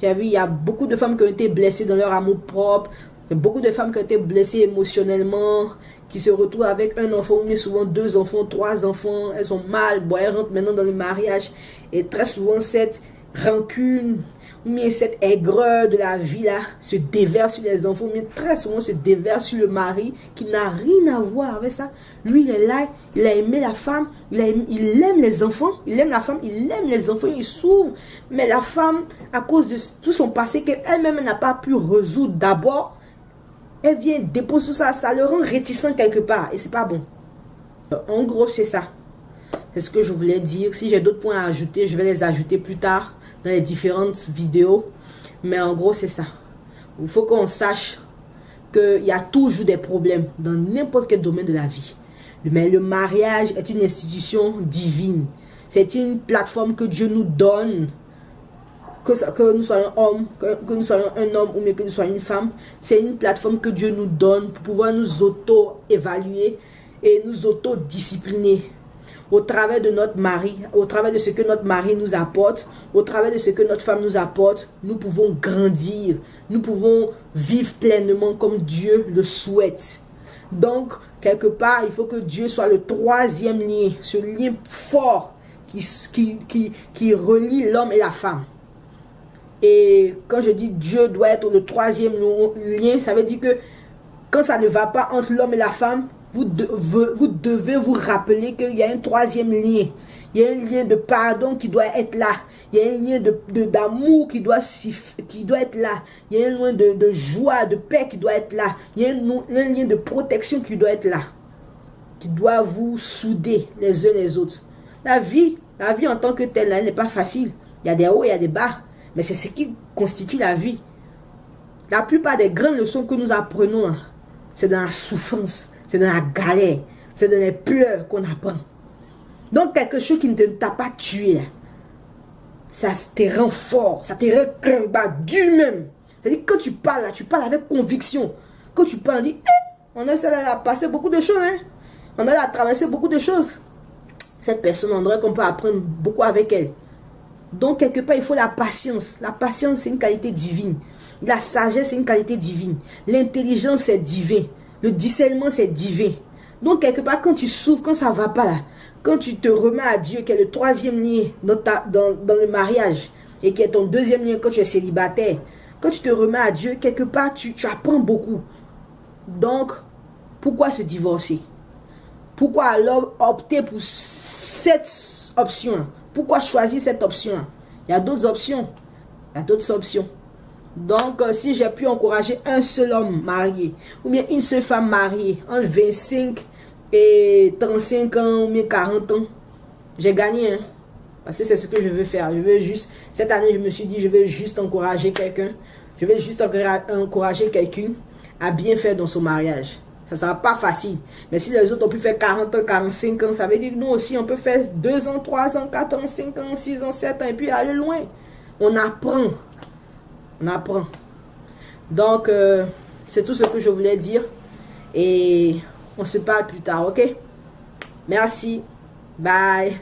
J'ai vu, il y a beaucoup de femmes qui ont été blessées dans leur amour propre. Il y a beaucoup de femmes qui ont été blessées émotionnellement, qui se retrouvent avec un enfant, mais souvent 2 enfants, 3 enfants. Elles sont mal. Bon, elles rentrent maintenant dans le mariage. Et très souvent, cette rancune, mais cette aigreur de la vie là se déverse sur les enfants, mais très souvent se déverse sur le mari qui n'a rien à voir avec ça. Lui, il est là, il a aimé la femme, il aime les enfants, il aime la femme, il aime les enfants, il s'ouvre. Mais la femme, à cause de tout son passé qu'elle-même n'a pas pu résoudre d'abord, elle vient déposer tout ça, ça le rend réticent quelque part et c'est pas bon. En gros, c'est ça. C'est ce que je voulais dire. Si j'ai d'autres points à ajouter, je vais les ajouter plus tard dans les différentes vidéos. Mais en gros, c'est ça. Il faut qu'on sache qu'il y a toujours des problèmes dans n'importe quel domaine de la vie. Mais le mariage est une institution divine. C'est une plateforme que Dieu nous donne. Que nous soyons hommes, que nous soyons un homme ou que nous soyons une femme. C'est une plateforme que Dieu nous donne pour pouvoir nous auto-évaluer et nous auto-discipliner. Au travers de notre mari, au travers de ce que notre mari nous apporte, au travers de ce que notre femme nous apporte, nous pouvons grandir, nous pouvons vivre pleinement comme Dieu le souhaite. Donc, quelque part, il faut que Dieu soit le troisième lien, ce lien fort qui relie l'homme et la femme. Et quand je dis Dieu doit être le troisième lien, ça veut dire que quand ça ne va pas entre l'homme et la femme, vous devez vous rappeler qu'il y a un troisième lien. Il y a un lien de pardon qui doit être là. Il y a un lien d'amour qui doit être là. Il y a un lien de joie, de paix qui doit être là. Il y a un lien de protection qui doit être là. Qui doit vous souder les uns les autres. La vie en tant que telle, elle n'est pas facile. Il y a des hauts, il y a des bas. Mais c'est ce qui constitue la vie. La plupart des grandes leçons que nous apprenons, c'est dans la souffrance. C'est dans la galère, c'est dans les pleurs qu'on apprend. Donc quelque chose qui ne t'a pas tué, ça te rend fort, ça te rend crambagu même. C'est-à-dire que quand tu parles là, tu parles avec conviction. Quand tu parles, on dit, on a passé beaucoup de choses, hein? On a traversé beaucoup de choses. Cette personne, on dirait qu'on peut apprendre beaucoup avec elle. Donc quelque part, il faut la patience. La patience, c'est une qualité divine. La sagesse, c'est une qualité divine. L'intelligence, c'est divin. Le discernement, c'est divin. Donc, quelque part, quand tu souffres, quand ça ne va pas là, quand tu te remets à Dieu, qui est le troisième lien dans le mariage, et qui est ton deuxième lien quand tu es célibataire, quand tu te remets à Dieu, quelque part, tu apprends beaucoup. Donc, pourquoi se divorcer? Pourquoi alors opter pour cette option? Pourquoi choisir cette option? Il y a d'autres options. Il y a d'autres options. Donc, si j'ai pu encourager un seul homme marié, ou bien une seule femme mariée, entre 25 et 35 ans, ou bien 40 ans, j'ai gagné. Hein? Parce que c'est ce que je veux faire. Je veux juste, cette année, je me suis dit, je veux juste encourager quelqu'un. Je veux juste encourager quelqu'un à bien faire dans son mariage. Ça ne sera pas facile. Mais si les autres ont pu faire 40 ans, 45 ans, ça veut dire que nous aussi, on peut faire 2 ans, 3 ans, 4 ans, 5 ans, 6 ans, 7 ans, et puis aller loin. On apprend. On apprend. Donc, c'est tout ce que je voulais dire. Et on se parle plus tard, ok? Merci. Bye.